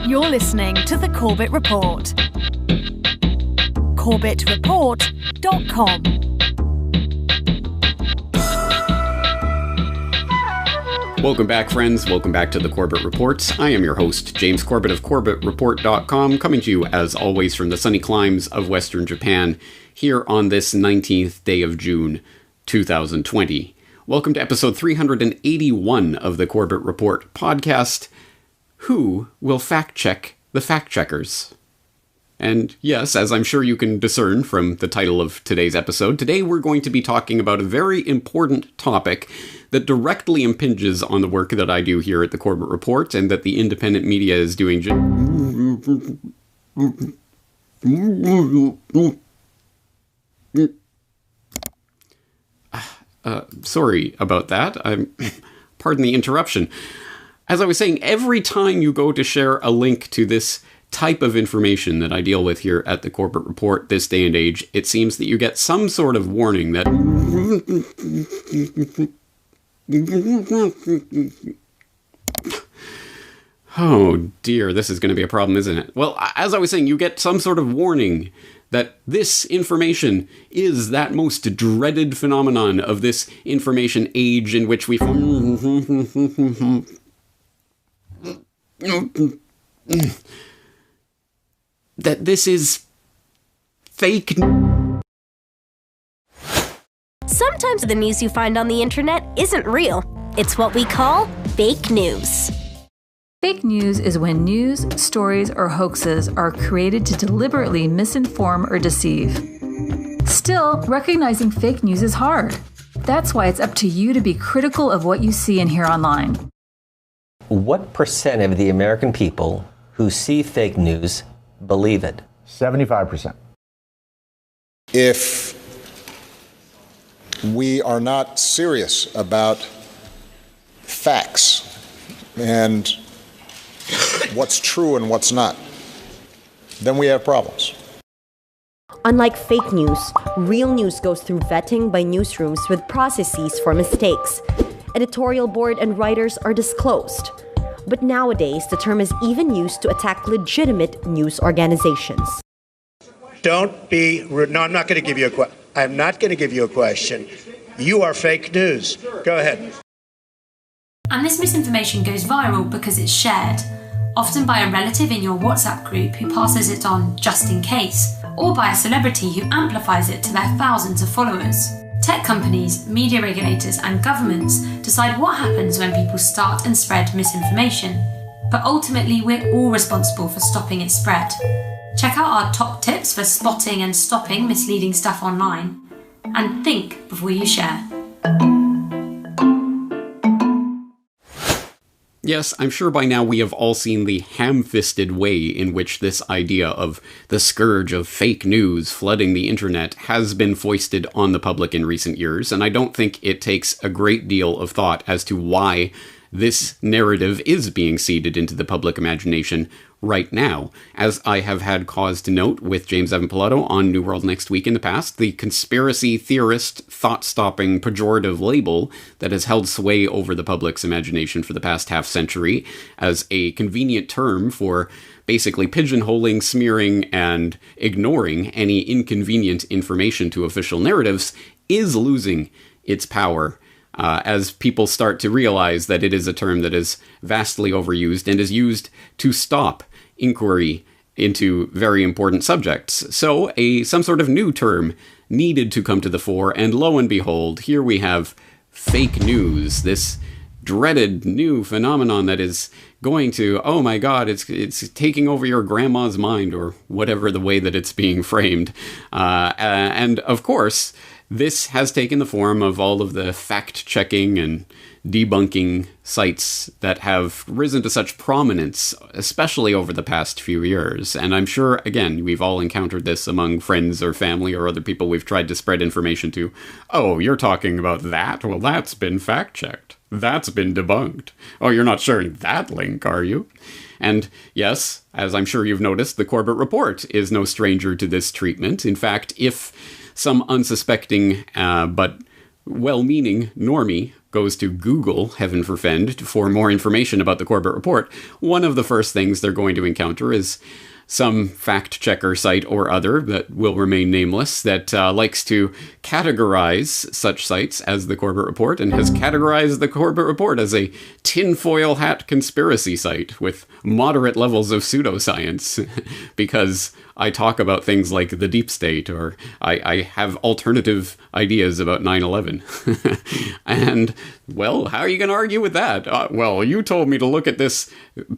You're listening to the Corbett Report. Corbettreport.com. Welcome back, friends. Welcome back to the Corbett Reports. I am your host, James Corbett of Corbettreport.com, coming to you, as always, from the sunny climes of Western Japan, here on this 19th day of June, 2020. Welcome to episode 381 of the Corbett Report podcast. Who will fact-check the fact-checkers? And yes, as I'm sure you can discern from the title of today's episode, today we're going to be talking about a very important topic that directly impinges on the work that I do here at the Corbett Report and that the independent media is doing. Sorry about that. Pardon the interruption. As I was saying, every time you go to share a link to this type of information that I deal with here at the Corbett Report this day and age, it seems that you get some sort of warning that... Oh dear, this is going to be a problem, isn't it? Well, as I was saying, you get some sort of warning that this information is that most dreaded phenomenon of this information age in which we... that this is fake. Sometimes the news you find on the internet isn't real. It's what we call fake news. Fake news is when news, stories, or hoaxes are created to deliberately misinform or deceive. Still, recognizing fake news is hard. That's why it's up to you to be critical of what you see and hear online. What percent of the American people who see fake news believe it? 75%. If we are not serious about facts and what's true and what's not, then we have problems. Unlike fake news, real news goes through vetting by newsrooms with processes for mistakes. Editorial board and writers are disclosed. But nowadays, the term is even used to attack legitimate news organizations. Don't be rude. No, I'm not going to give you a question. I'm not going to give you a question. You are fake news. Go ahead. And this misinformation goes viral because it's shared, often by a relative in your WhatsApp group who passes it on just in case, or by a celebrity who amplifies it to their thousands of followers. Tech companies, media regulators, and governments decide what happens when people start and spread misinformation. But ultimately, we're all responsible for stopping its spread. Check out our top tips for spotting and stopping misleading stuff online. And think before you share. Yes, I'm sure by now we have all seen the ham-fisted way in which this idea of the scourge of fake news flooding the internet has been foisted on the public in recent years, and I don't think it takes a great deal of thought as to why this narrative is being seeded into the public imagination right now. As I have had cause to note with James Evan Pilato on New World Next Week in the past, the conspiracy theorist, thought-stopping, pejorative label that has held sway over the public's imagination for the past half-century as a convenient term for basically pigeonholing, smearing, and ignoring any inconvenient information to official narratives is losing its power. As people start to realize that it is a term that is vastly overused and is used to stop inquiry into very important subjects. So some sort of new term needed to come to the fore, and lo and behold, here we have fake news, this dreaded new phenomenon that is going to, oh my god, it's taking over your grandma's mind, or whatever the way that it's being framed. And of course, this has taken the form of all of the fact-checking and debunking sites that have risen to such prominence, especially over the past few years. And I'm sure, again, we've all encountered this among friends or family or other people we've tried to spread information to. Oh, you're talking about that? Well, that's been fact-checked. That's been debunked. Oh, you're not sharing that link, are you? And yes, as I'm sure you've noticed, the Corbett Report is no stranger to this treatment. In fact, if some unsuspecting but well-meaning normie goes to Google, heaven forfend, for more information about the Corbett Report, one of the first things they're going to encounter is some fact-checker site or other that will remain nameless that likes to categorize such sites as the Corbett Report and has categorized the Corbett Report as a tinfoil hat conspiracy site with moderate levels of pseudoscience because I talk about things like the deep state or I have alternative ideas about 9/11. And, well, how are you going to argue with that? Well, you told me to look at this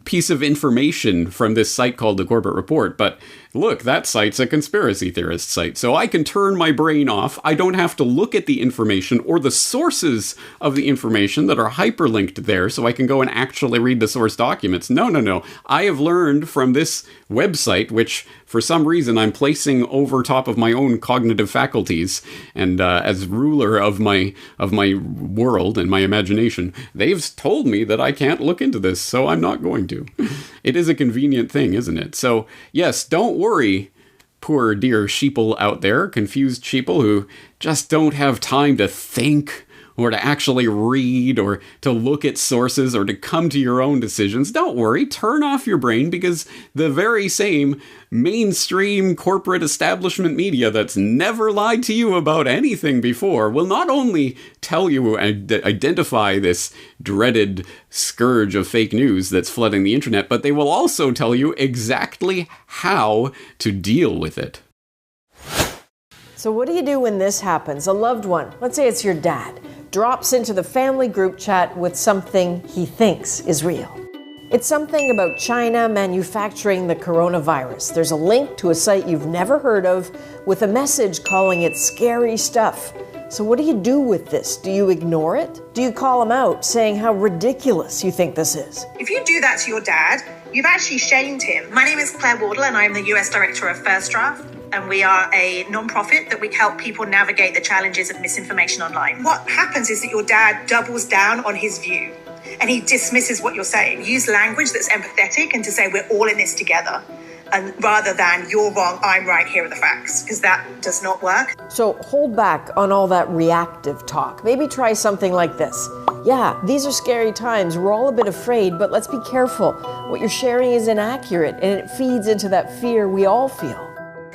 piece of information from this site called the Corbett Report, but look, that site's a conspiracy theorist site, so I can turn my brain off. I don't have to look at the information or the sources of the information that are hyperlinked there, so I can go and actually read the source documents. No. I have learned from this website, which for some reason I'm placing over top of my own cognitive faculties, and as ruler of my world and my imagination, they've told me that I can't look into this, so I'm not going to. It is a convenient thing, isn't it? So, yes, don't worry, poor dear sheeple out there, confused sheeple who just don't have time to think or to actually read or to look at sources or to come to your own decisions. Don't worry, turn off your brain because the very same mainstream corporate establishment media that's never lied to you about anything before will not only tell you and identify this dreaded scourge of fake news that's flooding the internet, but they will also tell you exactly how to deal with it. So what do you do when this happens? A loved one, let's say it's your dad, drops into the family group chat with something he thinks is real. It's something about China manufacturing the coronavirus. There's a link to a site you've never heard of with a message calling it scary stuff. So what do you do with this? Do you ignore it? Do you call him out saying how ridiculous you think this is? If you do that to your dad, you've actually shamed him. My name is Claire Wardle and I'm the US Director of First Draft. And we are a non-profit that we help people navigate the challenges of misinformation online. What happens is that your dad doubles down on his view and he dismisses what you're saying. Use language that's empathetic and to say we're all in this together, and rather than you're wrong, I'm right, here are the facts, because that does not work. So hold back on all that reactive talk. Maybe try something like this. Yeah, these are scary times. We're all a bit afraid, but let's be careful. What you're sharing is inaccurate and it feeds into that fear we all feel.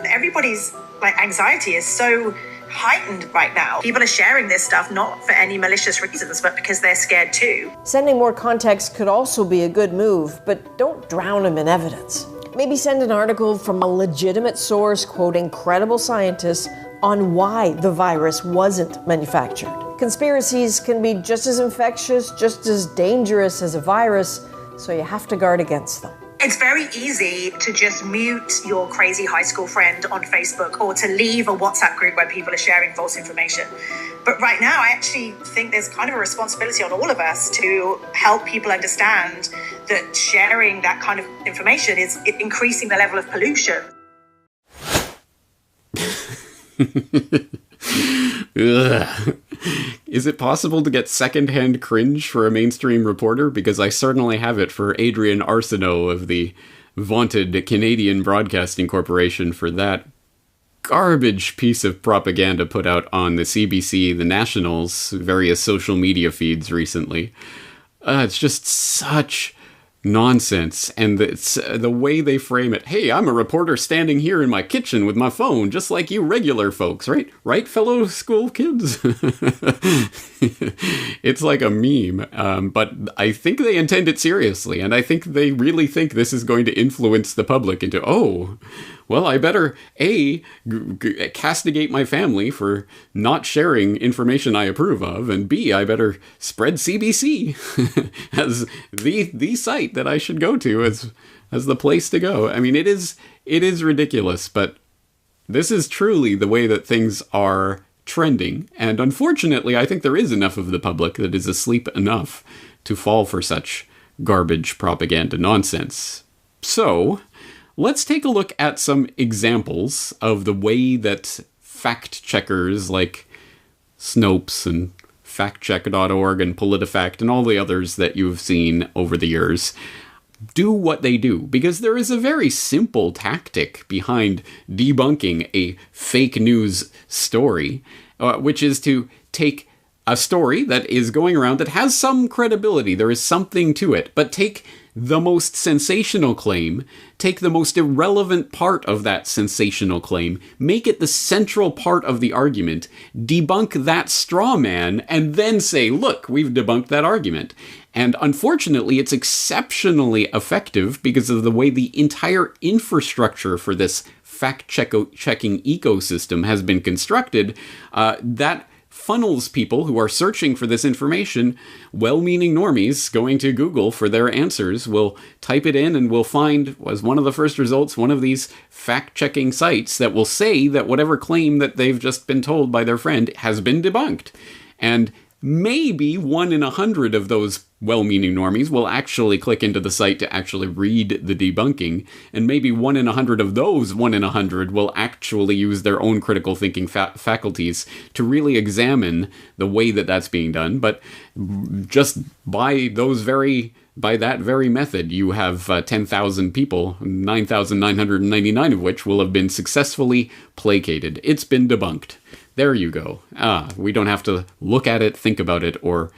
Everybody's anxiety is so heightened right now. People are sharing this stuff not for any malicious reasons, but because they're scared too. Sending more context could also be a good move, but don't drown them in evidence. Maybe send an article from a legitimate source quoting credible scientists on why the virus wasn't manufactured. Conspiracies can be just as infectious, just as dangerous as a virus, so you have to guard against them. It's very easy to just mute your crazy high school friend on Facebook or to leave a WhatsApp group where people are sharing false information. But right now, I actually think there's kind of a responsibility on all of us to help people understand that sharing that kind of information is increasing the level of pollution. Ugh. Is it possible to get secondhand cringe for a mainstream reporter? Because I certainly have it for Adrian Arsenault of the vaunted Canadian Broadcasting Corporation for that garbage piece of propaganda put out on the CBC, the Nationals, various social media feeds recently. It's just such nonsense, and it's the way they frame it. Hey, I'm a reporter standing here in my kitchen with my phone, just like you regular folks, right? Right, fellow school kids? It's like a meme, but I think they intend it seriously, and I think they really think this is going to influence the public into, oh, well, I better, A, castigate my family for not sharing information I approve of, and B, I better spread CBC as the site that I should go to as the place to go. I mean, it is ridiculous, but this is truly the way that things are trending, and unfortunately, I think there is enough of the public that is asleep enough to fall for such garbage propaganda nonsense. So, let's take a look at some examples of the way that fact-checkers like Snopes and factcheck.org and PolitiFact and all the others that you've seen over the years do what they do, because there is a very simple tactic behind debunking a fake news story, which is to take a story that is going around that has some credibility. There is something to it. But take the most sensational claim, take the most irrelevant part of that sensational claim, make it the central part of the argument, debunk that straw man, and then say, look, we've debunked that argument. And unfortunately, it's exceptionally effective because of the way the entire infrastructure for this fact-checking ecosystem has been constructed, that funnels people who are searching for this information. Well-meaning normies going to Google for their answers will type it in and will find, as one of the first results, one of these fact-checking sites that will say that whatever claim that they've just been told by their friend has been debunked. And maybe 1 in 100 of those well-meaning normies will actually click into the site to actually read the debunking, and maybe 1 in 100 of those 1 in 100 will actually use their own critical thinking faculties to really examine the way that that's being done. But just by that very method, you have 10,000 people, 9,999 of which will have been successfully placated. It's been debunked. There you go. We don't have to look at it, think about it, or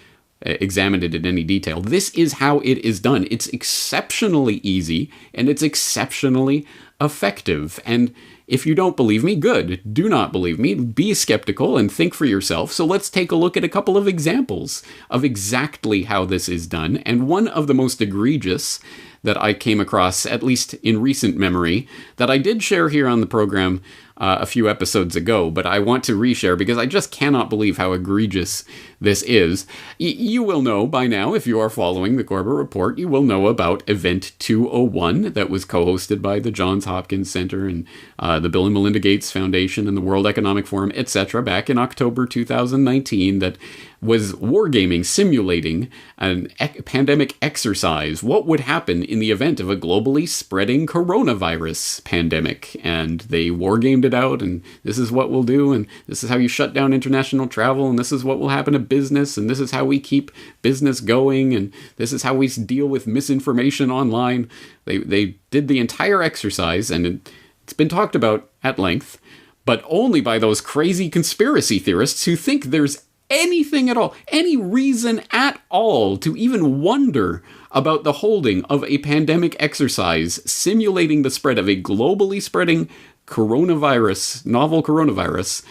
examine it in any detail. This is how it is done. It's exceptionally easy, and it's exceptionally effective. And if you don't believe me, good. Do not believe me. Be skeptical and think for yourself. So let's take a look at a couple of examples of exactly how this is done. And one of the most egregious that I came across, at least in recent memory, that I did share here on the program a few episodes ago, but I want to reshare because I just cannot believe how egregious this is. You will know by now, if you are following the Corbett Report, you will know about Event 201 that was co-hosted by the Johns Hopkins Center and the Bill and Melinda Gates Foundation and the World Economic Forum, etc., back in October 2019, that was wargaming, simulating an pandemic exercise. What would happen in the event of a globally spreading coronavirus pandemic? And they wargamed it out, and this is what we'll do, and this is how you shut down international travel, and this is what will happen to business, and this is how we keep business going, and this is how we deal with misinformation online. They did the entire exercise, and it's been talked about at length, but only by those crazy conspiracy theorists who think there's anything at all, any reason at all to even wonder about the holding of a pandemic exercise simulating the spread of a globally spreading coronavirus, novel coronavirus,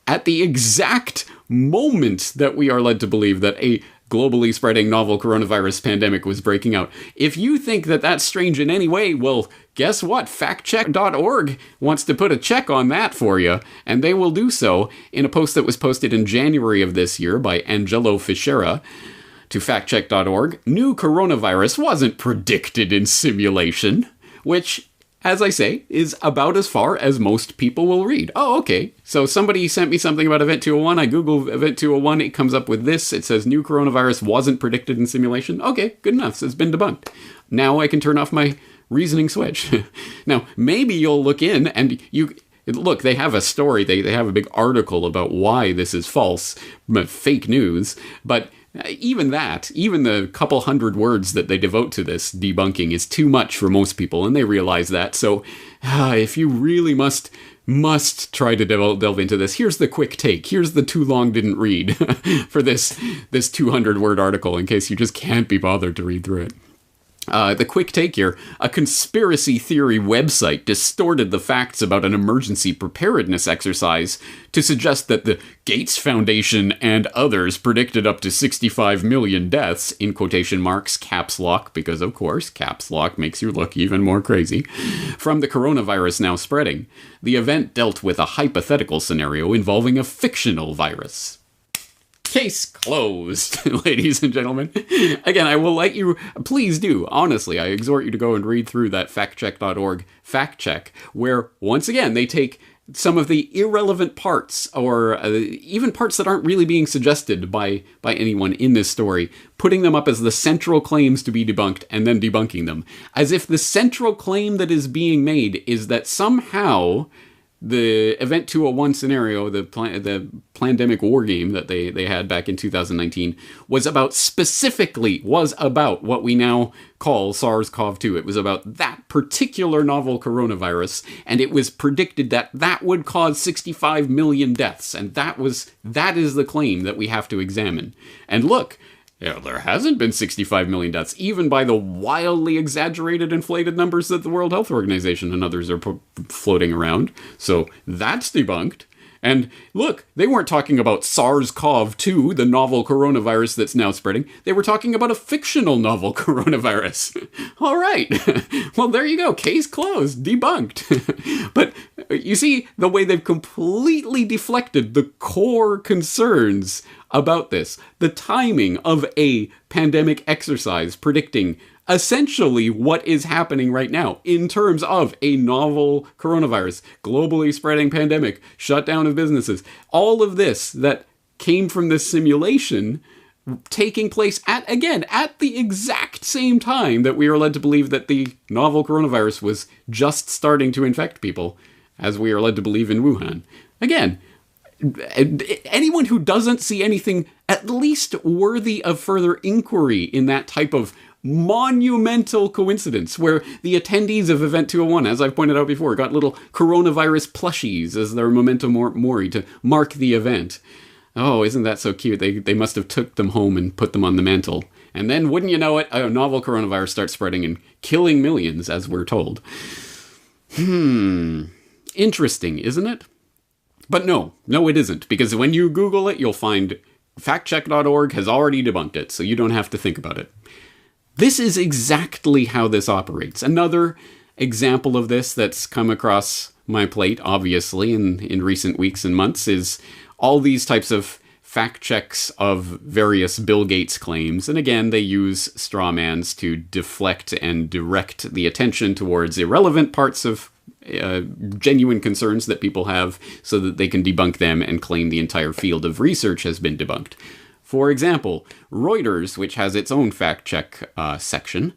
at the exact moment that we are led to believe that a globally spreading novel coronavirus pandemic was breaking out. If you think that that's strange in any way, well, guess what? Factcheck.org wants to put a check on that for you, and they will do so in a post that was posted in January of this year by Angelo Fischera to factcheck.org. New coronavirus wasn't predicted in simulation, which, as I say, is about as far as most people will read. Oh, okay. So somebody sent me something about Event 201. I Google Event 201. It comes up with this. It says new coronavirus wasn't predicted in simulation. Okay, good enough. So it's been debunked. Now I can turn off my reasoning switch. Now, maybe you'll look in and look, they have a story. They have a big article about why this is false, fake news. But even the couple hundred words that they devote to this debunking is too much for most people, and they realize that. So if you really must try to delve into this, here's the quick take. Here's the too long didn't read for this 200-word article in case you just can't be bothered to read through it. The quick take here: a conspiracy theory website distorted the facts about an emergency preparedness exercise to suggest that the Gates Foundation and others predicted up to 65 million deaths, in quotation marks, caps lock, because of course, caps lock makes you look even more crazy, from the coronavirus now spreading. The event dealt with a hypothetical scenario involving a fictional virus. Case closed, ladies and gentlemen. Again, I will let you, please do, honestly, I exhort you to go and read through that factcheck.org fact check, where, once again, they take some of the irrelevant parts, or even parts that aren't really being suggested by anyone in this story, putting them up as the central claims to be debunked, and then debunking them. As if the central claim that is being made is that somehow the Event 201 scenario, the pandemic war game that they had back in 2019, was about what we now call SARS-CoV-2. It was about that particular novel coronavirus, and it was predicted that that would cause 65 million deaths, and that is the claim that we have to examine. And look, there hasn't been 65 million deaths, even by the wildly exaggerated, inflated numbers that the World Health Organization and others are floating around. So that's debunked. And look, they weren't talking about SARS-CoV-2, the novel coronavirus that's now spreading. They were talking about a fictional novel coronavirus. All right. Well, there you go. Case closed. Debunked. But you see the way they've completely deflected the core concerns about this. The timing of a pandemic exercise predicting essentially what is happening right now in terms of a novel coronavirus, globally spreading pandemic, shutdown of businesses, all of this that came from this simulation taking place at the exact same time that we are led to believe that the novel coronavirus was just starting to infect people, as we are led to believe in Wuhan. Again, anyone who doesn't see anything at least worthy of further inquiry in that type of monumental coincidence, where the attendees of Event 201, as I've pointed out before, got little coronavirus plushies as their memento mori to mark the event. Oh, isn't that so cute? They must have took them home and put them on the mantle. And then, wouldn't you know it, a novel coronavirus starts spreading and killing millions, as we're told. Interesting, isn't it? But no, it isn't, because when you Google it, you'll find factcheck.org has already debunked it, so you don't have to think about it. This is exactly how this operates. Another example of this that's come across my plate, obviously, in recent weeks and months, is all these types of fact checks of various Bill Gates claims. And again, they use straw mans to deflect and direct the attention towards irrelevant parts of genuine concerns that people have so that they can debunk them and claim the entire field of research has been debunked. For example, Reuters, which has its own fact-check section,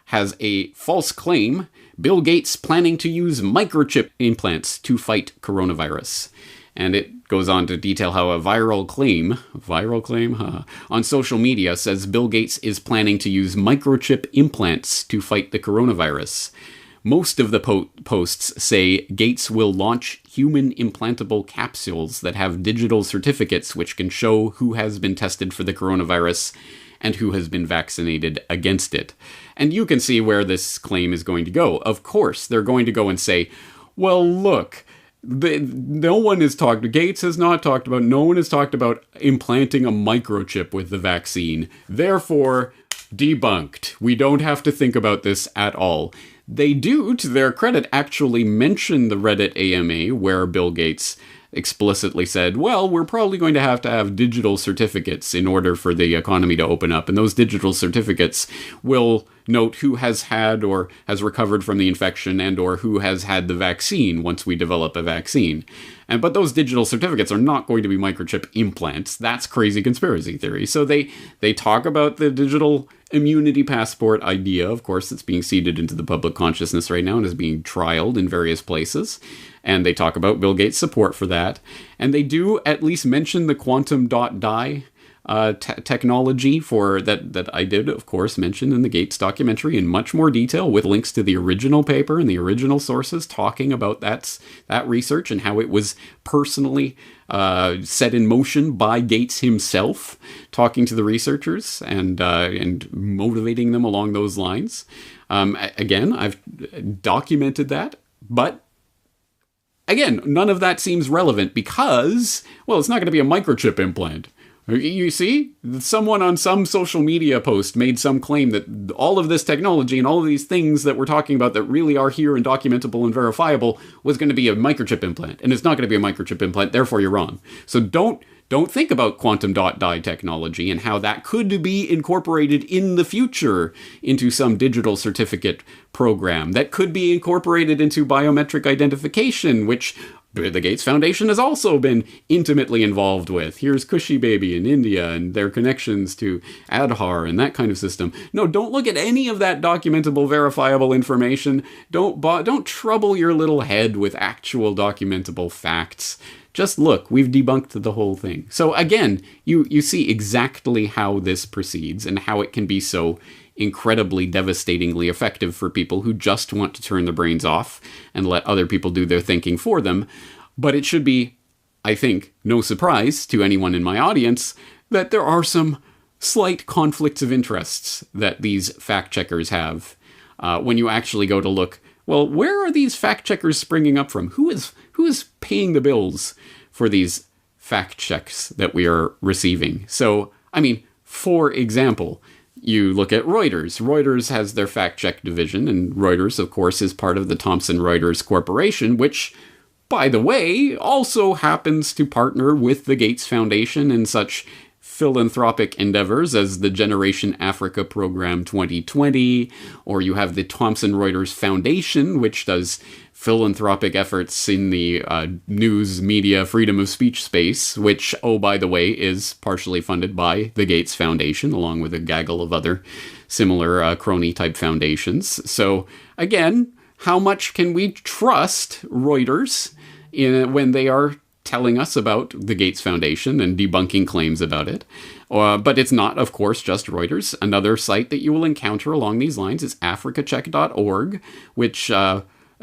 has a false claim: Bill Gates planning to use microchip implants to fight coronavirus. And it goes on to detail how a viral claim on social media says Bill Gates is planning to use microchip implants to fight the coronavirus. Most of the posts say Gates will launch human implantable capsules that have digital certificates which can show who has been tested for the coronavirus and who has been vaccinated against it. And you can see where this claim is going to go. Of course, they're going to go and say, well, look, no one has talked, Gates has not talked about, no one has talked about implanting a microchip with the vaccine. Therefore, debunked. We don't have to think about this at all. They do, to their credit, actually mention the Reddit AMA, where Bill Gates explicitly said, well, we're probably going to have digital certificates in order for the economy to open up. And those digital certificates will note who has had or has recovered from the infection and or who has had the vaccine once we develop a vaccine. But those digital certificates are not going to be microchip implants. That's crazy conspiracy theory. So they talk about the digital immunity passport idea. Of course, it's being seeded into the public consciousness right now and is being trialed in various places. And they talk about Bill Gates' support for that. And they do at least mention the quantum dot die technology for that I did, of course, mention in the Gates documentary in much more detail with links to the original paper and the original sources talking about that research and how it was personally set in motion by Gates himself, talking to the researchers and motivating them along those lines. Again, I've documented that, but again, none of that seems relevant because, well, it's not going to be a microchip implant. You see, someone on some social media post made some claim that all of this technology and all of these things that we're talking about that really are here and documentable and verifiable was going to be a microchip implant. And it's not going to be a microchip implant, therefore you're wrong. So don't think about quantum dot die technology and how that could be incorporated in the future into some digital certificate program that could be incorporated into biometric identification, which the Gates Foundation has also been intimately involved with. Here's Cushy Baby in India and their connections to Aadhaar and that kind of system. No, don't look at any of that documentable, verifiable information. Don't trouble your little head with actual documentable facts. Just look, we've debunked the whole thing. So again, you see exactly how this proceeds and how it can be so incredibly devastatingly effective for people who just want to turn their brains off and let other people do their thinking for them. But it should be, I think, no surprise to anyone in my audience that there are some slight conflicts of interests that these fact-checkers have. When you actually go to look, well, where are these fact-checkers springing up from? Who is paying the bills for these fact-checks that we are receiving? So, I mean, for example, you look at Reuters. Reuters has their fact-check division, and Reuters, of course, is part of the Thomson Reuters Corporation, which, by the way, also happens to partner with the Gates Foundation in such philanthropic endeavors as the Generation Africa Program 2020, or you have the Thomson Reuters Foundation, which does philanthropic efforts in the news, media, freedom of speech space, which, oh, by the way, is partially funded by the Gates Foundation, along with a gaggle of other similar crony-type foundations. So, again, how much can we trust Reuters when they are telling us about the Gates Foundation and debunking claims about it? But it's not, of course, just Reuters. Another site that you will encounter along these lines is africacheck.org, which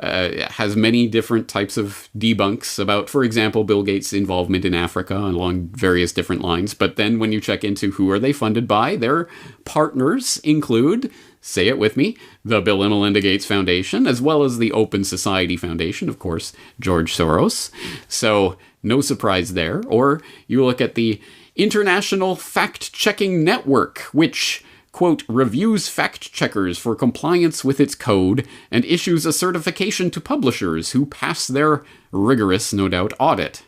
has many different types of debunks about, for example, Bill Gates' involvement in Africa along various different lines. But then when you check into who are they funded by, their partners include, say it with me, the Bill and Melinda Gates Foundation, as well as the Open Society Foundation, of course, George Soros. So no surprise there. Or you look at the International Fact-Checking Network, which, quote, reviews fact-checkers for compliance with its code and issues a certification to publishers who pass their rigorous, no doubt, audit.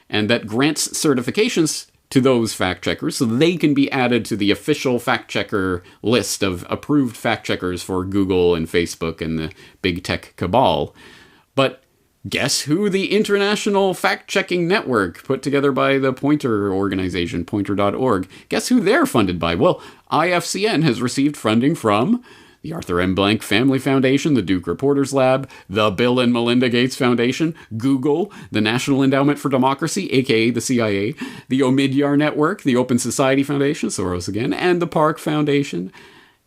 And that grants certifications to those fact-checkers so they can be added to the official fact-checker list of approved fact-checkers for Google and Facebook and the big tech cabal. But guess who the International Fact-Checking Network, put together by the Pointer organization, pointer.org, guess who they're funded by? Well, IFCN has received funding from the Arthur M. Blank Family Foundation, the Duke Reporters Lab, the Bill and Melinda Gates Foundation, Google, the National Endowment for Democracy, aka the CIA, the Omidyar Network, the Open Society Foundation, Soros again, and the Park Foundation,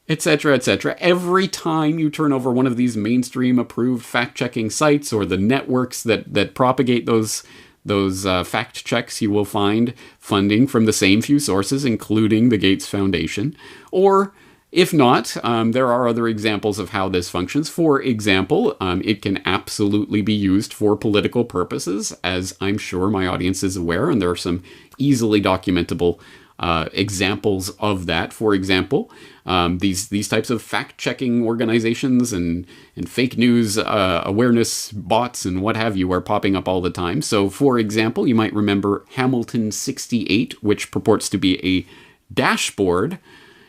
etc., etc. Every time you turn over one of these mainstream approved fact-checking sites or the networks that propagate those fact checks, you will find funding from the same few sources, including the Gates Foundation. Or, if not, there are other examples of how this functions. For example, it can absolutely be used for political purposes, as I'm sure my audience is aware, and there are some easily documentable examples of that. For example, these types of fact-checking organizations and fake news awareness bots and what have you are popping up all the time. So, for example, you might remember Hamilton 68, which purports to be a dashboard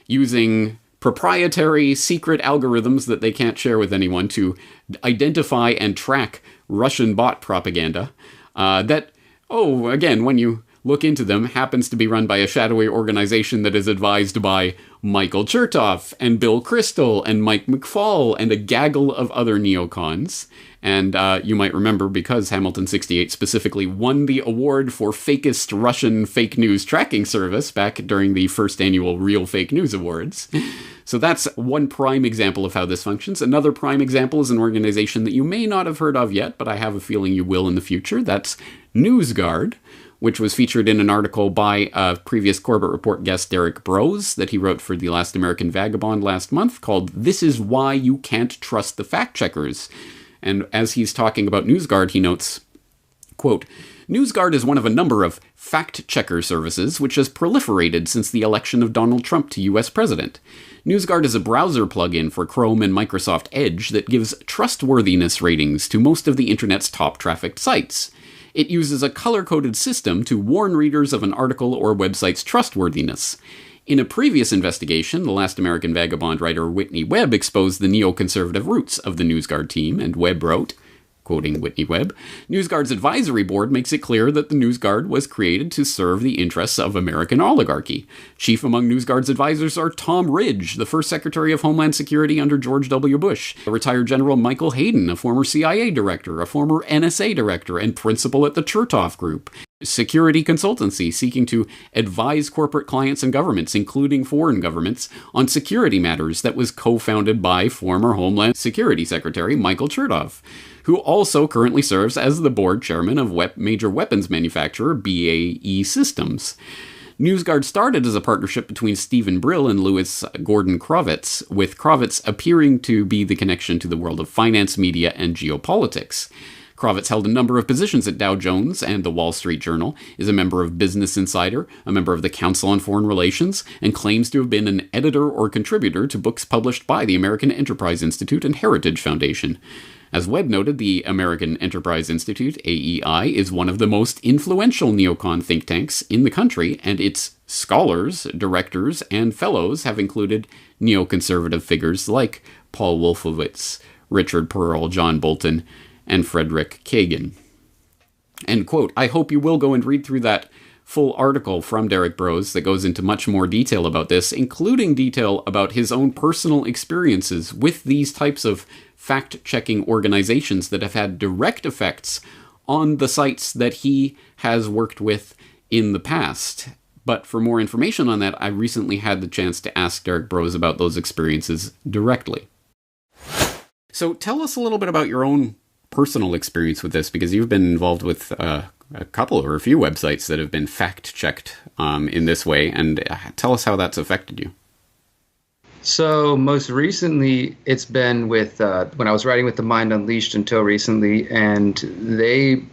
using proprietary secret algorithms that they can't share with anyone to identify and track Russian bot propaganda again, when you look into them, happens to be run by a shadowy organization that is advised by Michael Chertoff and Bill Kristol and Mike McFaul and a gaggle of other neocons. And you might remember, because Hamilton 68 specifically won the award for fakest Russian fake news tracking service back during the first annual Real Fake News Awards. So that's one prime example of how this functions. Another prime example is an organization that you may not have heard of yet, but I have a feeling you will in the future. That's NewsGuard, which was featured in an article by a previous Corbettreport guest, Derek Brose, that he wrote for The Last American Vagabond last month, called This Is Why You Can't Trust the Fact Checkers. And as he's talking about NewsGuard, he notes, quote, NewsGuard is one of a number of fact-checker services which has proliferated since the election of Donald Trump to U.S. president. NewsGuard is a browser plugin for Chrome and Microsoft Edge that gives trustworthiness ratings to most of the internet's top trafficked sites. It uses a color-coded system to warn readers of an article or website's trustworthiness. In a previous investigation, The Last American Vagabond writer Whitney Webb exposed the neoconservative roots of the NewsGuard team, and Webb wrote, quoting Whitney Webb. NewsGuard's advisory board makes it clear that the NewsGuard was created to serve the interests of American oligarchy. Chief among NewsGuard's advisors are Tom Ridge, the first Secretary of Homeland Security under George W. Bush, retired General Michael Hayden, a former CIA director, a former NSA director, and principal at the Chertoff Group, security consultancy seeking to advise corporate clients and governments, including foreign governments, on security matters that was co-founded by former Homeland Security Secretary Michael Chertoff, who also currently serves as the board chairman of major weapons manufacturer BAE Systems. NewsGuard started as a partnership between Stephen Brill and Louis Gordon Kravitz, with Kravitz appearing to be the connection to the world of finance, media, and geopolitics. Kravitz held a number of positions at Dow Jones and the Wall Street Journal, is a member of Business Insider, a member of the Council on Foreign Relations, and claims to have been an editor or contributor to books published by the American Enterprise Institute and Heritage Foundation. As Webb noted, the American Enterprise Institute, AEI, is one of the most influential neocon think tanks in the country, and its scholars, directors, and fellows have included neoconservative figures like Paul Wolfowitz, Richard Pearl, John Bolton, and Frederick Kagan. End quote. I hope you will go and read through that full article from Derek Brose that goes into much more detail about this, including detail about his own personal experiences with these types of fact-checking organizations that have had direct effects on the sites that he has worked with in the past. But for more information on that, I recently had the chance to ask Derek Brose about those experiences directly. So tell us a little bit about your own personal experience with this, because you've been involved with a couple or a few websites that have been fact-checked in this way, and tell us how that's affected you. So most recently, it's been with when I was writing with The Mind Unleashed until recently, and they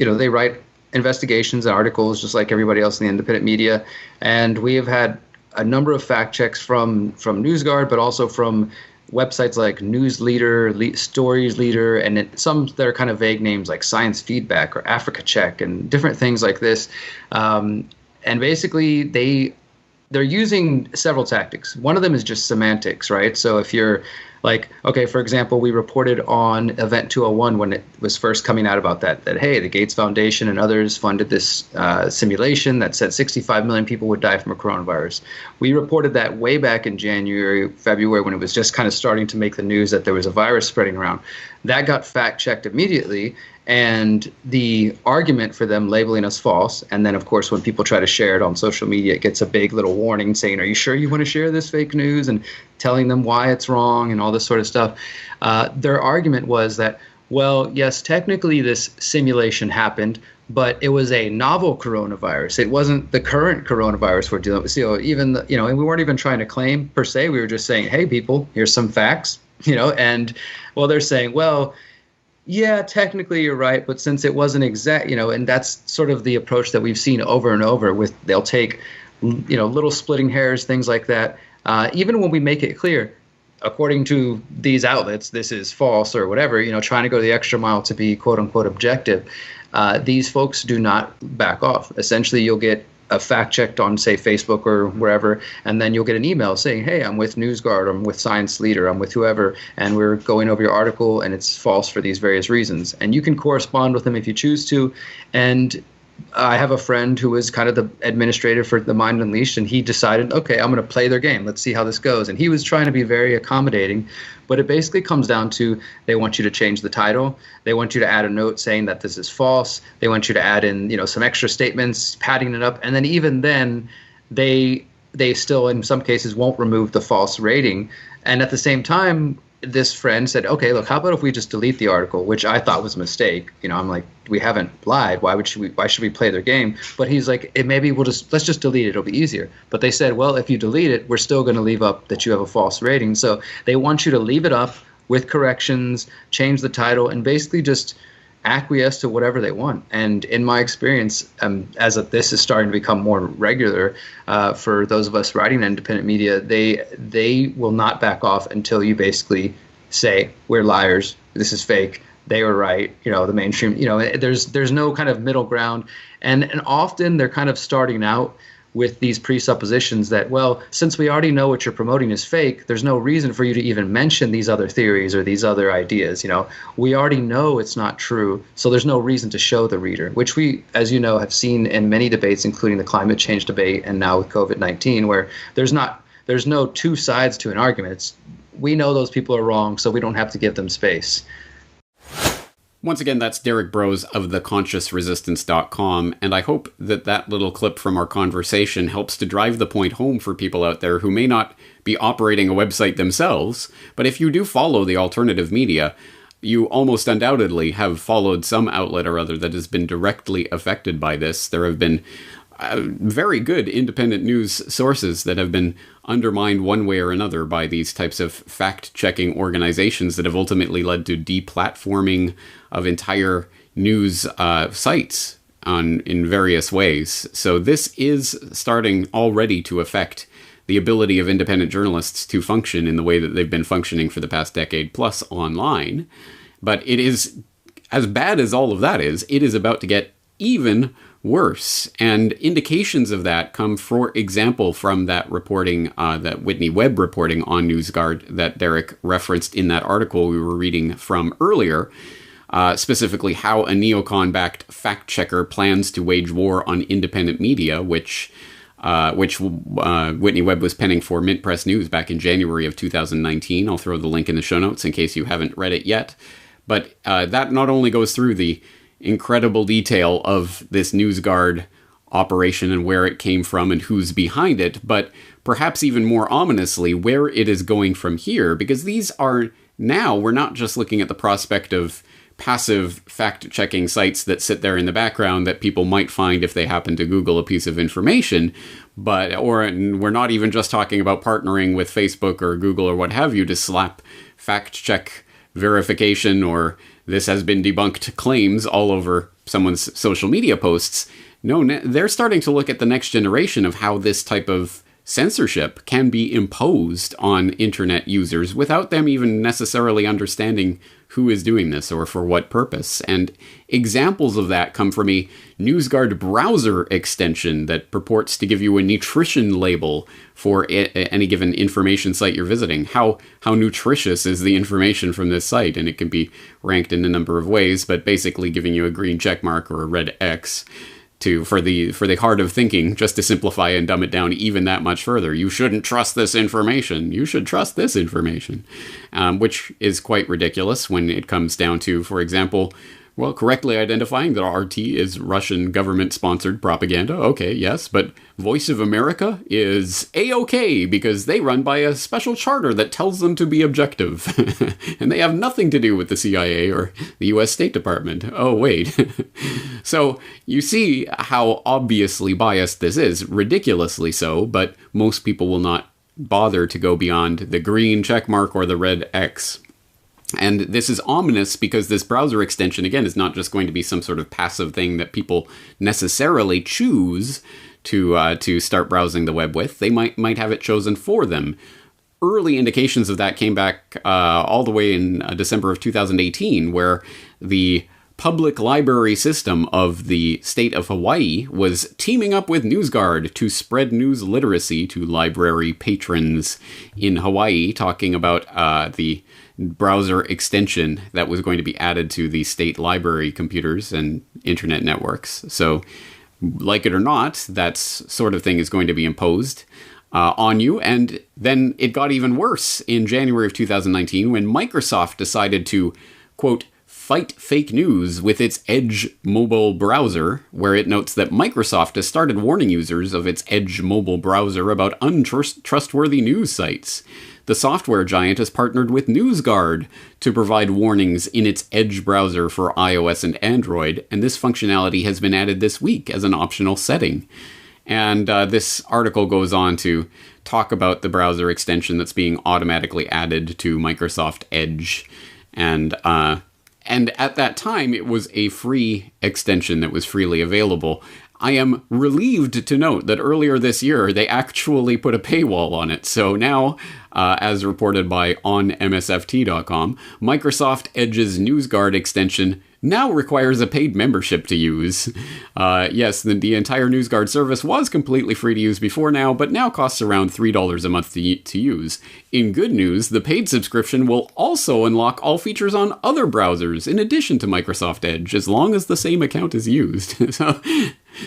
write investigations and articles just like everybody else in the independent media, and we have had a number of fact checks from NewsGuard, but also from websites like News Leader, Stories Leader, and some that are kind of vague names like Science Feedback or Africa Check and different things like this. And basically, they're using several tactics. One of them is just semantics, right? So if you're like, okay, for example, we reported on Event 201 when it was first coming out about that hey, the Gates Foundation and others funded this simulation that said 65 million people would die from a coronavirus. We reported that way back in January, February, when it was just kind of starting to make the news that there was a virus spreading around. That got fact-checked immediately, and the argument for them labeling us false, and then, of course, when people try to share it on social media, it gets a big little warning saying, are you sure you want to share this fake news, and telling them why it's wrong and all this sort of stuff. Their argument was that, well, yes, technically this simulation happened, but it was a novel coronavirus. It wasn't the current coronavirus we're dealing with. So even, and we weren't even trying to claim per se. We were just saying, hey, people, here's some facts, and well, they're saying, well, yeah, technically you're right, but since it wasn't exact, and that's sort of the approach that we've seen over and over with, they'll take, little splitting hairs, things like that. Even when we make it clear, according to these outlets, this is false or whatever, trying to go the extra mile to be quote unquote objective, these folks do not back off. Essentially, you'll get a fact checked on, say, Facebook or wherever, and then you'll get an email saying, hey, I'm with NewsGuard, I'm with Science Leader, I'm with whoever, and we're going over your article and it's false for these various reasons. And you can correspond with them if you choose to. And I have a friend who is kind of the administrator for The Mind Unleashed, and he decided, okay, I'm going to play their game. Let's see how this goes. And he was trying to be very accommodating, but it basically comes down to they want you to change the title. They want you to add a note saying that this is false. They want you to add in, some extra statements, padding it up. And then even then, they still, in some cases, won't remove the false rating. And at the same time, this friend said, okay, look, how about if we just delete the article, which I thought was a mistake. I'm like, we haven't lied. Why should we play their game? But he's like, maybe let's just delete it. It'll be easier. But they said, well, if you delete it, we're still going to leave up that you have a false rating. So they want you to leave it up with corrections, change the title, and basically just acquiesce to whatever they want. And in my experience, this is starting to become more regular for those of us writing independent media, they will not back off until you basically say, we're liars, this is fake, they were right, the mainstream, there's no kind of middle ground. And often they're kind of starting out with these presuppositions that, well, since we already know what you're promoting is fake, there's no reason for you to even mention these other theories or these other ideas. We already know it's not true, so there's no reason to show the reader, which we, as you know, have seen in many debates, including the climate change debate and now with COVID-19, where there's no two sides to an argument. We know those people are wrong, so we don't have to give them space. Once again, that's Derek Brose of theconsciousresistance.com, and I hope that little clip from our conversation helps to drive the point home for people out there who may not be operating a website themselves, but if you do follow the alternative media, you almost undoubtedly have followed some outlet or other that has been directly affected by this. There have been very good independent news sources that have been undermined one way or another by these types of fact-checking organizations that have ultimately led to deplatforming of entire news sites in various ways. So this is starting already to affect the ability of independent journalists to function in the way that they've been functioning for the past decade plus online. But it is, as bad as all of that is, it is about to get even worse. And indications of that come, for example, from that reporting, that Whitney Webb reporting on NewsGuard that Derek referenced in that article we were reading from earlier, specifically how a neocon-backed fact-checker plans to wage war on independent media, which Whitney Webb was penning for Mint Press News back in January of 2019. I'll throw the link in the show notes in case you haven't read it yet. But that not only goes through the incredible detail of this NewsGuard operation and where it came from and who's behind it, but perhaps even more ominously, where it is going from here, because these are now, we're not just looking at the prospect of passive fact-checking sites that sit there in the background that people might find if they happen to Google a piece of information, or we're not even just talking about partnering with Facebook or Google or what have you to slap fact-check verification or this has been debunked claims all over someone's social media posts. No, they're starting to look at the next generation of how this type of censorship can be imposed on internet users without them even necessarily understanding who is doing this or for what purpose. And examples of that come from a NewsGuard browser extension that purports to give you a nutrition label for any given information site you're visiting. How nutritious is the information from this site? And it can be ranked in a number of ways, but basically giving you a green check mark or a red X for the heart of thinking, just to simplify and dumb it down even that much further. You shouldn't trust this information. You should trust this information, which is quite ridiculous when it comes down to, for example, well, correctly identifying that RT is Russian government-sponsored propaganda. Okay, yes, but Voice of America is A-OK because they run by a special charter that tells them to be objective. And they have nothing to do with the CIA or the U.S. State Department. Oh, wait. So you see how obviously biased this is, ridiculously so, but most people will not bother to go beyond the green check mark or the red X. And this is ominous because this browser extension, again, is not just going to be some sort of passive thing that people necessarily choose to start browsing the web with. They might have it chosen for them. Early indications of that came back all the way in December of 2018, where the public library system of the state of Hawaii was teaming up with NewsGuard to spread news literacy to library patrons in Hawaii, talking about the browser extension that was going to be added to the state library computers and internet networks. So, like it or not, that sort of thing is going to be imposed on you. And then it got even worse in January of 2019 when Microsoft decided to, quote, fight fake news with its Edge mobile browser, where it notes that Microsoft has started warning users of its Edge mobile browser about untrustworthy news sites. The software giant has partnered with NewsGuard to provide warnings in its Edge browser for iOS and Android, and this functionality has been added this week as an optional setting. And this article goes on to talk about the browser extension that's being automatically added to Microsoft Edge. And at that time, it was a free extension that was freely available. I am relieved to note that earlier this year, they actually put a paywall on it. So now, as reported by onmsft.com, Microsoft Edge's NewsGuard extension now requires a paid membership to use. Yes, the entire NewsGuard service was completely free to use before now, but now costs around $3 a month to use. In good news, the paid subscription will also unlock all features on other browsers, in addition to Microsoft Edge, as long as the same account is used.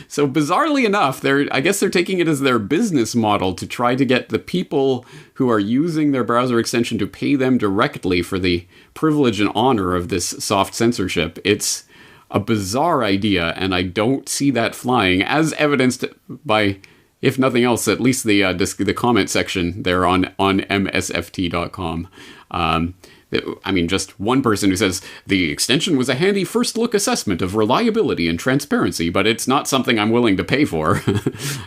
So bizarrely enough, I guess they're taking it as their business model to try to get the people who are using their browser extension to pay them directly for the privilege and honor of this soft censorship. It's a bizarre idea, and I don't see that flying, as evidenced by, if nothing else, at least the comment section there on msft.com. I mean, just one person who says, the extension was a handy first look assessment of reliability and transparency, but it's not something I'm willing to pay for.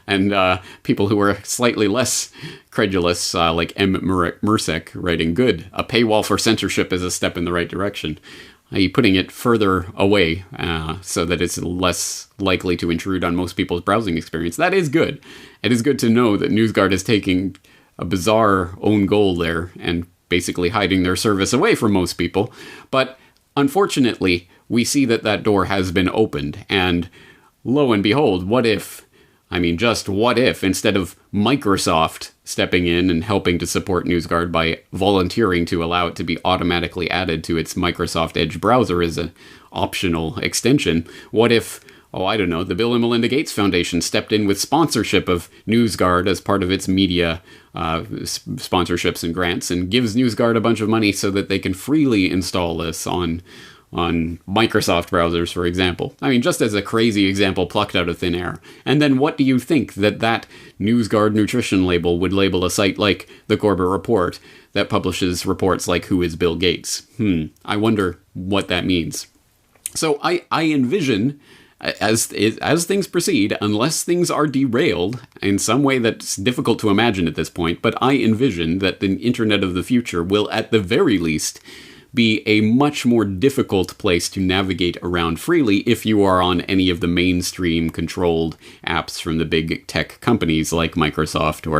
And people who are slightly less credulous, like M. Mursek, writing, good, a paywall for censorship is a step in the right direction. Putting it further away so that it's less likely to intrude on most people's browsing experience. That is good. It is good to know that NewsGuard is taking a bizarre own goal there and basically hiding their service away from most people. But unfortunately, we see that door has been opened. And lo and behold, what if, instead of Microsoft stepping in and helping to support NewsGuard by volunteering to allow it to be automatically added to its Microsoft Edge browser as an optional extension, what if, the Bill and Melinda Gates Foundation stepped in with sponsorship of NewsGuard as part of its media sponsorships and grants, and gives NewsGuard a bunch of money so that they can freely install this on Microsoft browsers, for example. Just as a crazy example plucked out of thin air. And then what do you think that NewsGuard nutrition label would label a site like the Corbettreport that publishes reports like Who is Bill Gates? I wonder what that means. So I envision, as things proceed, unless things are derailed in some way that's difficult to imagine at this point, but I envision that the internet of the future will, at the very least, be a much more difficult place to navigate around freely if you are on any of the mainstream controlled apps from the big tech companies like Microsoft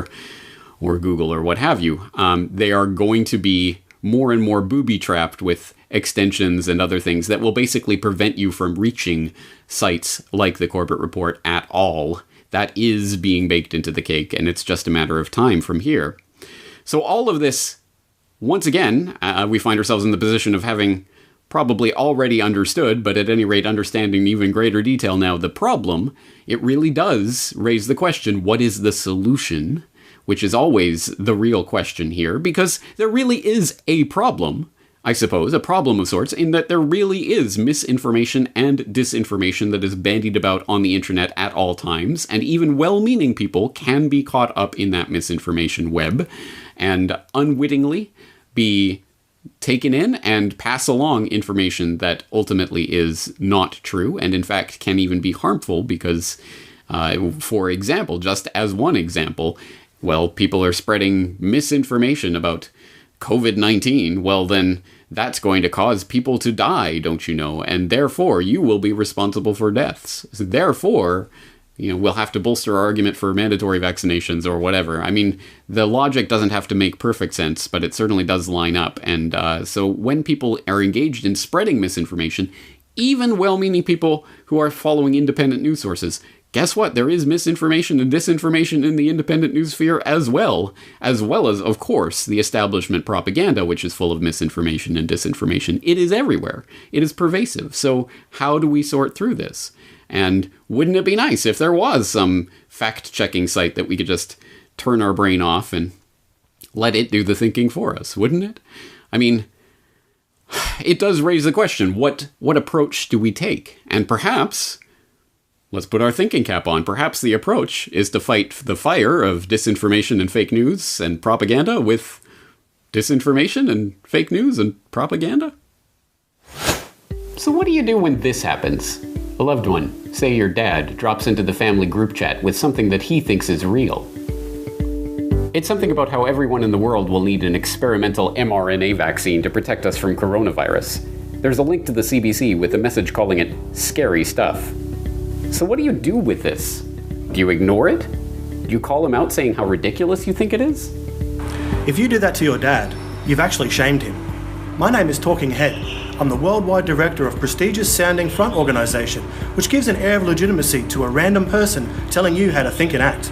or Google or what have you. They are going to be more and more booby-trapped with extensions and other things that will basically prevent you from reaching sites like the Corbettreport at all. That is being baked into the cake, and it's just a matter of time from here. So all of this, once again, we find ourselves in the position of having probably already understood, but at any rate understanding in even greater detail now, the problem. It really does raise the question, what is the solution? Which is always the real question here, because there really is a problem, I suppose, a problem of sorts, in that there really is misinformation and disinformation that is bandied about on the internet at all times, and even well-meaning people can be caught up in that misinformation web and unwittingly be taken in and pass along information that ultimately is not true, and in fact can even be harmful because, for example, just as one example, people are spreading misinformation about COVID-19, then that's going to cause people to die, don't you know? And therefore, you will be responsible for deaths. So therefore, we'll have to bolster our argument for mandatory vaccinations or whatever. The logic doesn't have to make perfect sense, but it certainly does line up. And so when people are engaged in spreading misinformation, even well-meaning people who are following independent news sources, guess what? There is misinformation and disinformation in the independent news sphere as well as, of course, the establishment propaganda, which is full of misinformation and disinformation. It is everywhere. It is pervasive. So how do we sort through this? And wouldn't it be nice if there was some fact-checking site that we could just turn our brain off and let it do the thinking for us, wouldn't it? It does raise the question, what approach do we take? And perhaps, let's put our thinking cap on, perhaps the approach is to fight the fire of disinformation and fake news and propaganda with disinformation and fake news and propaganda? So what do you do when this happens? A loved one, say your dad, drops into the family group chat with something that he thinks is real. It's something about how everyone in the world will need an experimental mRNA vaccine to protect us from coronavirus. There's a link to the CBC with a message calling it scary stuff. So what do you do with this? Do you ignore it? Do you call him out saying how ridiculous you think it is? If you do that to your dad, you've actually shamed him. My name is Talking Head. I'm the worldwide director of prestigious-sounding front organisation, which gives an air of legitimacy to a random person telling you how to think and act.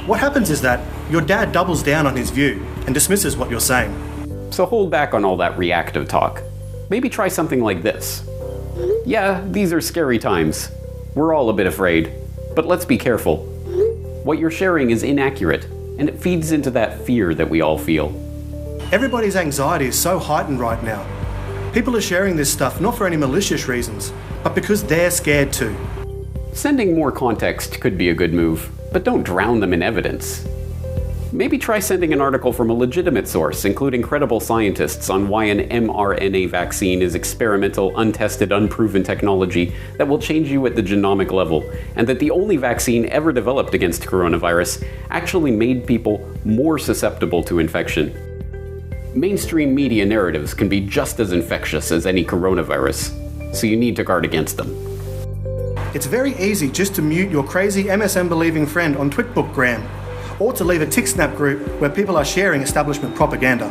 What happens is that your dad doubles down on his view and dismisses what you're saying. So hold back on all that reactive talk. Maybe try something like this. Yeah, these are scary times. We're all a bit afraid. But let's be careful. What you're sharing is inaccurate, and it feeds into that fear that we all feel. Everybody's anxiety is so heightened right now. People are sharing this stuff not for any malicious reasons, but because they're scared too. Sending more context could be a good move, but don't drown them in evidence. Maybe try sending an article from a legitimate source, including credible scientists, on why an mRNA vaccine is experimental, untested, unproven technology that will change you at the genomic level, and that the only vaccine ever developed against coronavirus actually made people more susceptible to infection. Mainstream media narratives can be just as infectious as any coronavirus, so you need to guard against them. It's very easy just to mute your crazy MSM-believing friend on TwitBookgram, or to leave a TickSnap group where people are sharing establishment propaganda.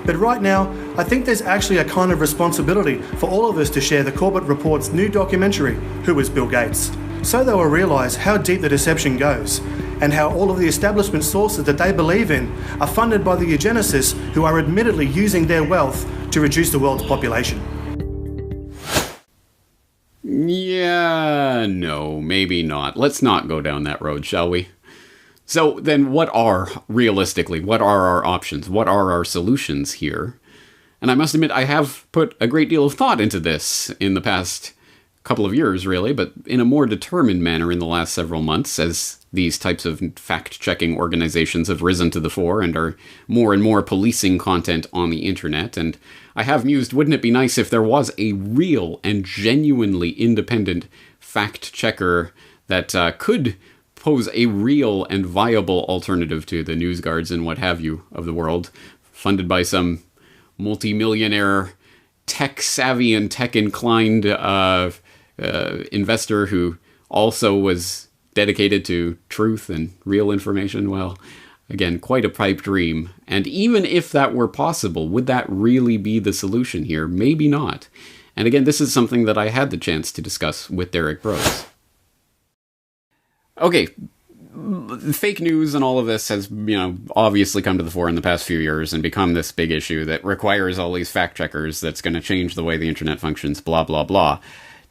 But right now, I think there's actually a kind of responsibility for all of us to share the Corbett Report's new documentary, Who is Bill Gates? So they will realise how deep the deception goes, and how all of the establishment sources that they believe in are funded by the eugenicists who are admittedly using their wealth to reduce the world's population. Yeah, no, maybe not. Let's not go down that road, shall we? So then what are our options? What are our solutions here? And I must admit, I have put a great deal of thought into this in the past couple of years, really, but in a more determined manner in the last several months, as these types of fact-checking organizations have risen to the fore and are more and more policing content on the internet. And I have mused, wouldn't it be nice if there was a real and genuinely independent fact-checker that could pose a real and viable alternative to the news guards and what have you of the world, funded by some multi-millionaire, tech-savvy and tech-inclined investor who also was dedicated to truth and real information. Well, again, quite a pipe dream. And even if that were possible, would that really be the solution here? Maybe not. And again, this is something that I had the chance to discuss with Derek Brose. Okay, fake news and all of this has, obviously come to the fore in the past few years and become this big issue that requires all these fact checkers that's going to change the way the internet functions, blah, blah, blah.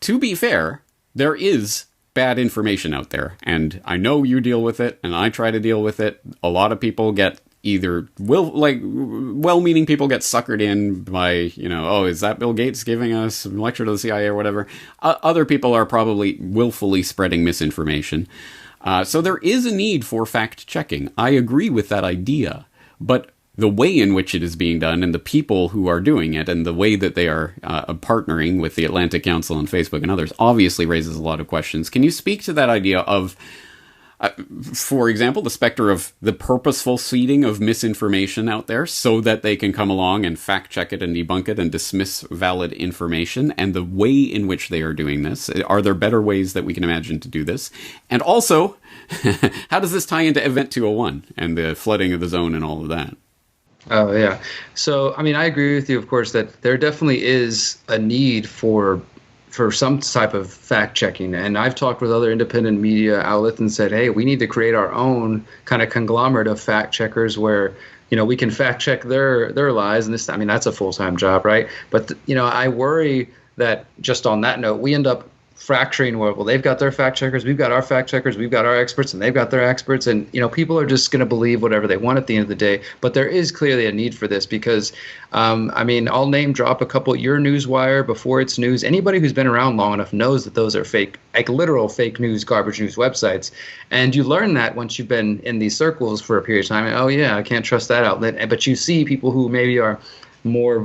To be fair, there is bad information out there, and I know you deal with it, and I try to deal with it. A lot of people get well-meaning people get suckered in by, oh, is that Bill Gates giving us a lecture to the CIA or whatever? Other people are probably willfully spreading misinformation. So there is a need for fact-checking. I agree with that idea, but the way in which it is being done and the people who are doing it and the way that they are partnering with the Atlantic Council and Facebook and others obviously raises a lot of questions. Can you speak to that idea of, for example, the specter of the purposeful seeding of misinformation out there so that they can come along and fact-check it and debunk it and dismiss valid information, and the way in which they are doing this? Are there better ways that we can imagine to do this? And also, how does this tie into Event 201 and the flooding of the zone and all of that? Oh, yeah. So, I agree with you, of course, that there definitely is a need for some type of fact checking. And I've talked with other independent media outlets and said, hey, we need to create our own kind of conglomerate of fact checkers where, we can fact check their lies. And this, that's a full-time job, right? But, I worry that just on that note, we end up fracturing where, well, they've got their fact checkers, we've got our fact checkers, we've got our experts, and they've got their experts. And, people are just going to believe whatever they want at the end of the day. But there is clearly a need for this because, I'll name drop a couple. Your Newswire, Before It's News. Anybody who's been around long enough knows that those are fake, like literal fake news, garbage news websites. And you learn that once you've been in these circles for a period of time. And, oh, yeah, I can't trust that outlet. But you see people who maybe are more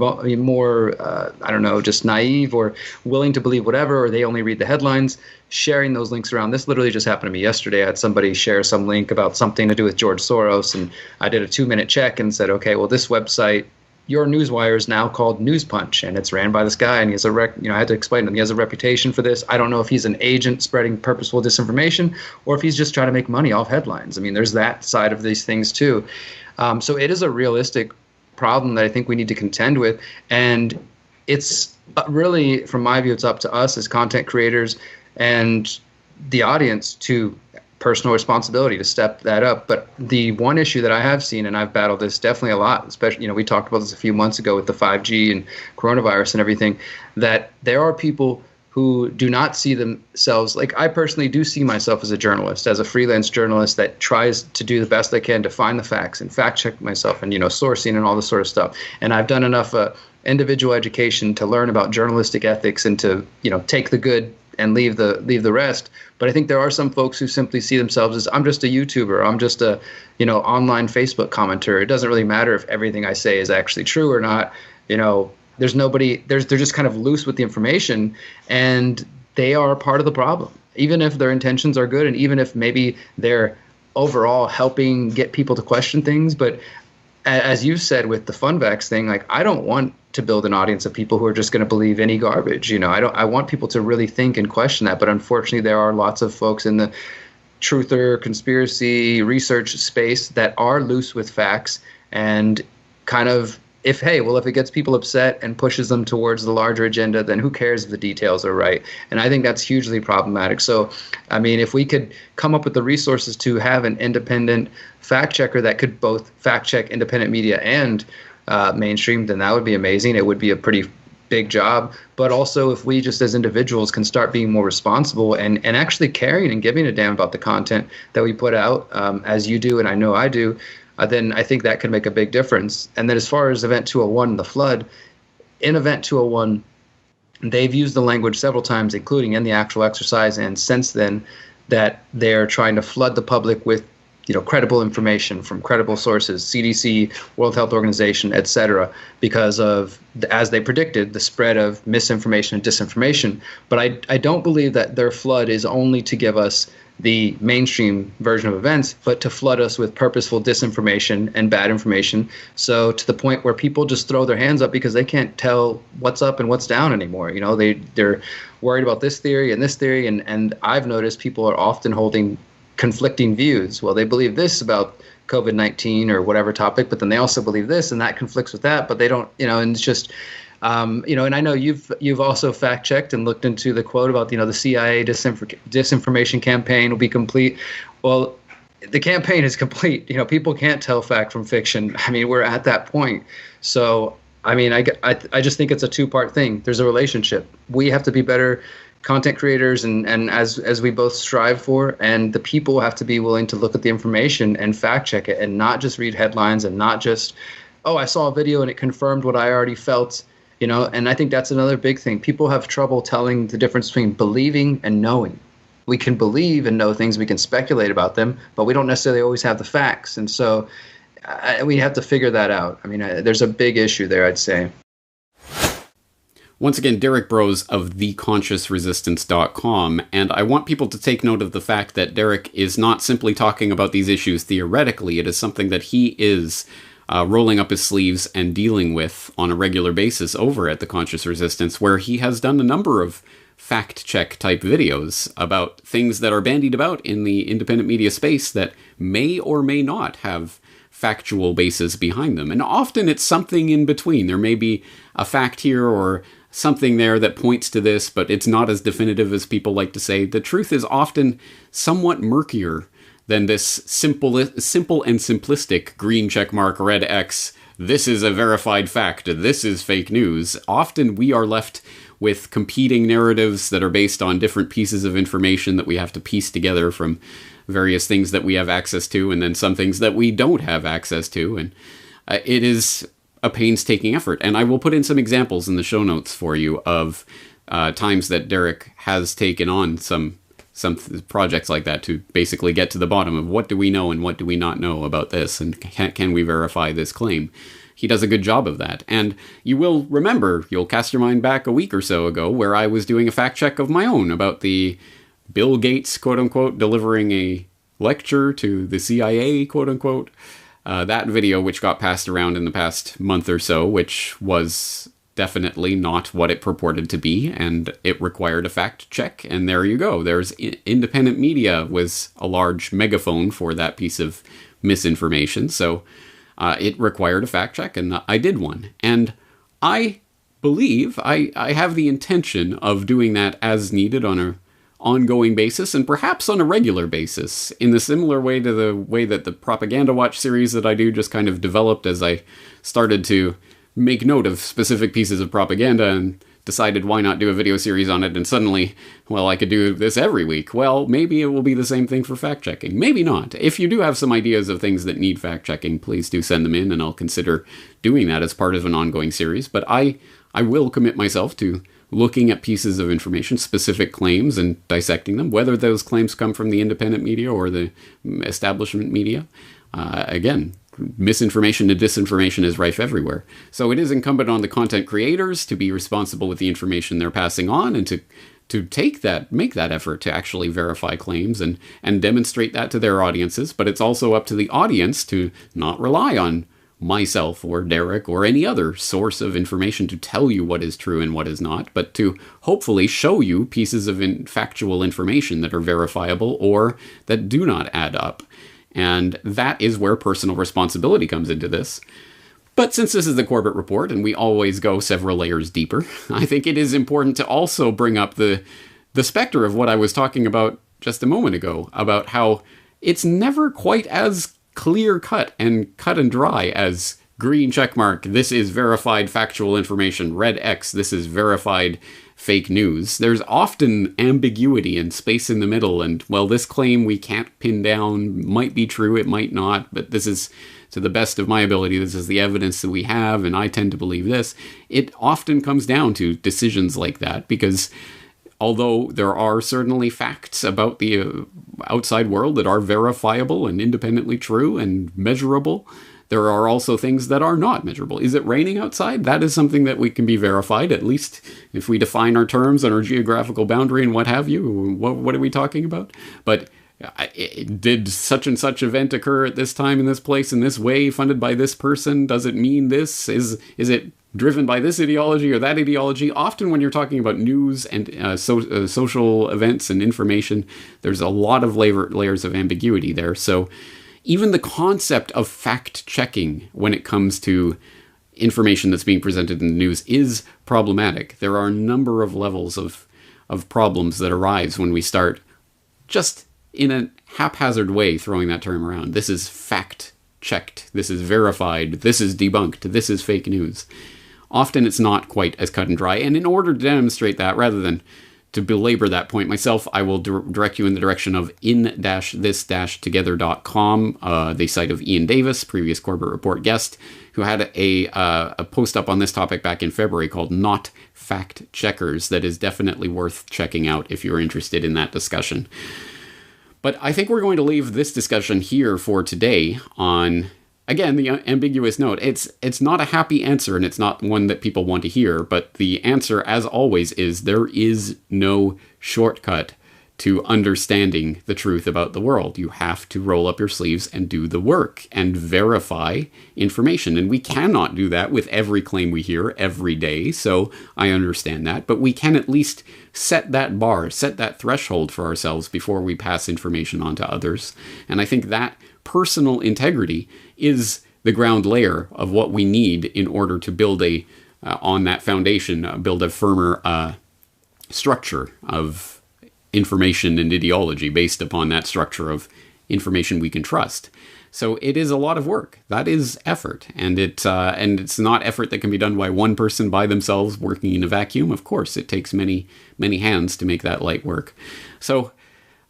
just naive or willing to believe whatever, or they only read the headlines, sharing those links around. This literally just happened to me yesterday. I had somebody share some link about something to do with George Soros, and I did a 2-minute check and said, okay, well, this website your newswire is now called News Punch, and it's ran by this guy, and he has I had to explain to him, he has a reputation for this. I don't know if he's an agent spreading purposeful disinformation or if he's just trying to make money off headlines. I mean, there's that side of these things too. So it is a realistic problem that I think we need to contend with, and it's really, from my view, it's up to us as content creators and the audience to personal responsibility to step that up. But the one issue that I have seen, and I've battled this definitely a lot, especially, we talked about this a few months ago with the 5G and coronavirus and everything, that there are people who do not see themselves, like I personally do see myself as a journalist, as a freelance journalist that tries to do the best they can to find the facts and fact check myself and, sourcing and all this sort of stuff. And I've done enough individual education to learn about journalistic ethics and to, take the good and leave the rest. But I think there are some folks who simply see themselves as, I'm just a YouTuber, I'm just a, online Facebook commenter. It doesn't really matter if everything I say is actually true or not. There's nobody, they're just kind of loose with the information, and they are part of the problem. Even if their intentions are good, and even if maybe they're overall helping get people to question things. But as you said with the FunVax thing, like, I don't want to build an audience of people who are just going to believe any garbage. I want people to really think and question that. But unfortunately, there are lots of folks in the truther, conspiracy, research space that are loose with facts, and kind of, if it gets people upset and pushes them towards the larger agenda, then who cares if the details are right? And I think that's hugely problematic. So, I mean, if we could come up with the resources to have an independent fact checker that could both fact check independent media and mainstream, then that would be amazing. It would be a pretty big job. But also, if we just as individuals can start being more responsible and actually caring and giving a damn about the content that we put out, as you do and I know I do, then I think that could make a big difference. And then as far as Event 201 and the flood, in Event 201, they've used the language several times, including in the actual exercise and since then, that they're trying to flood the public with credible information from credible sources, CDC, World Health Organization, et cetera, because of, as they predicted, the spread of misinformation and disinformation. But I don't believe that their flood is only to give us the mainstream version of events, but to flood us with purposeful disinformation and bad information. So to the point where people just throw their hands up because they can't tell what's up and what's down anymore. They're worried about this theory and this theory. And I've noticed people are often holding conflicting views. Well, they believe this about COVID-19 or whatever topic, but then they also believe this, and that conflicts with that, but they don't, and it's just, and I know you've also fact checked and looked into the quote about, the CIA disinformation campaign will be complete. Well, the campaign is complete. People can't tell fact from fiction. I mean, we're at that point. So, I mean, I just think it's a two-part thing. There's a relationship. We have to be better content creators, and as we both strive for, and the people have to be willing to look at the information and fact check it, and not just read headlines and not just, I saw a video and it confirmed what I already felt. And I think that's another big thing. People have trouble telling the difference between believing and knowing. We can believe and know things, we can speculate about them, but we don't necessarily always have the facts. And so we have to figure that out. I mean, there's a big issue there, I'd say. Once again, Derek Brose of theconsciousresistance.com, and I want people to take note of the fact that Derek is not simply talking about these issues theoretically. It is something that he is rolling up his sleeves and dealing with on a regular basis over at The Conscious Resistance, where he has done a number of fact-check type videos about things that are bandied about in the independent media space that may or may not have factual basis behind them. And often it's something in between. There may be a fact here or something there that points to this, but it's not as definitive as people like to say. The truth is often somewhat murkier than this simple and simplistic green checkmark, red X, this is a verified fact, this is fake news. Often we are left with competing narratives that are based on different pieces of information that we have to piece together from various things that we have access to, and then some things that we don't have access to. And it is a painstaking effort. And I will put in some examples in the show notes for you of times that Derek has taken on some projects like that to basically get to the bottom of what do we know and what do we not know about this, and can we verify this claim. He does a good job of that. And you will remember, you'll cast your mind back a week or so ago, where I was doing a fact check of my own about the Bill Gates, quote unquote, delivering a lecture to the CIA, quote unquote. that video, which got passed around in the past month or so, which was definitely not what it purported to be, and it required a fact check, and there you go. There's independent media was a large megaphone for that piece of misinformation, so it required a fact check, and I did one. And I believe I have the intention of doing that as needed on a ongoing basis, and perhaps on a regular basis, in the similar way to the way that the Propaganda Watch series that I do just kind of developed as I started to make note of specific pieces of propaganda and decided why not do a video series on it, and suddenly, well, I could do this every week. Well, maybe it will be the same thing for fact-checking. Maybe not. If you do have some ideas of things that need fact-checking, please do send them in, and I'll consider doing that as part of an ongoing series. But I will commit myself to looking at pieces of information, specific claims, and dissecting them, whether those claims come from the independent media or the establishment media. Again, misinformation and disinformation is rife everywhere. So it is incumbent on the content creators to be responsible with the information they're passing on, and to make that effort to actually verify claims and demonstrate that to their audiences. But it's also up to the audience to not rely on myself or Derek or any other source of information to tell you what is true and what is not, but to hopefully show you pieces of factual information that are verifiable or that do not add up. And that is where personal responsibility comes into this. But since this is the Corbett Report, and we always go several layers deeper, I think it is important to also bring up the specter of what I was talking about just a moment ago, about how it's never quite as clear-cut and dry as green checkmark, this is verified factual information, red X, this is verified fake news. There's often ambiguity and space in the middle, and, well, this claim we can't pin down, might be true, it might not, but this is, to the best of my ability, this is the evidence that we have, and I tend to believe this. It often comes down to decisions like that, because although there are certainly facts about the outside world that are verifiable and independently true and measurable, there are also things that are not measurable. Is it raining outside? That is something that we can be verified, at least if we define our terms and our geographical boundary and what have you. What are we talking about? But did such and such event occur at this time in this place in this way, funded by this person? Does it mean this? Is it driven by this ideology or that ideology? Often when you're talking about news and social events and information, there's a lot of layers of ambiguity there. So even the concept of fact-checking when it comes to information that's being presented in the news is problematic. There are a number of levels of problems that arise when we start just in a haphazard way throwing that term around. This is fact-checked. This is verified. This is debunked. This is fake news. Often it's not quite as cut and dry. And in order to demonstrate that, rather than to belabor that point myself, I will direct you in the direction of in-this-together.com, the site of Ian Davis, previous Corbett Report guest, who had a post up on this topic back in February called Not Fact Checkers that is definitely worth checking out if you're interested in that discussion. But I think we're going to leave this discussion here for today on, again, the ambiguous note. It's not a happy answer, and it's not one that people want to hear, but the answer, as always, is there is no shortcut to understanding the truth about the world. You have to roll up your sleeves and do the work and verify information. And we cannot do that with every claim we hear every day, so I understand that. But we can at least set that bar, set that threshold for ourselves before we pass information on to others. And I think that personal integrity is the ground layer of what we need in order to build on that foundation, build a firmer structure of information and ideology based upon that structure of information we can trust. So it is a lot of work. That is effort, and it's not effort that can be done by one person by themselves working in a vacuum. Of course, it takes many, many hands to make that light work. So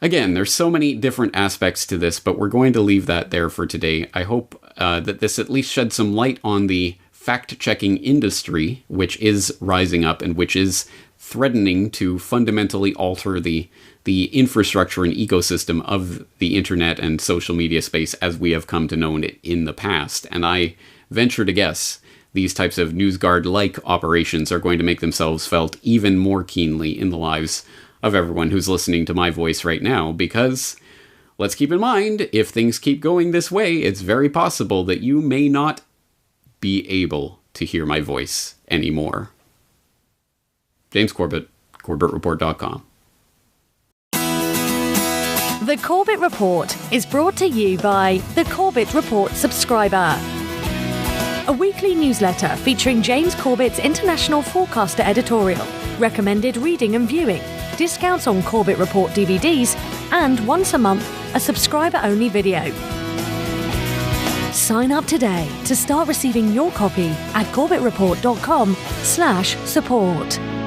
again, there's so many different aspects to this, but we're going to leave that there for today. I hope that this at least sheds some light on the fact-checking industry, which is rising up and which is threatening to fundamentally alter the infrastructure and ecosystem of the internet and social media space as we have come to know it in the past. And I venture to guess these types of NewsGuard-like operations are going to make themselves felt even more keenly in the lives of everyone who's listening to my voice right now, because let's keep in mind, if things keep going this way, it's very possible that you may not be able to hear my voice anymore. James Corbett, Corbettreport.com. The Corbett Report is brought to you by the Corbett Report subscriber, a weekly newsletter featuring James Corbett's International Forecaster editorial, recommended reading and viewing, discounts on Corbett Report DVDs, and once a month, a subscriber-only video. Sign up today to start receiving your copy at corbettreport.com/support.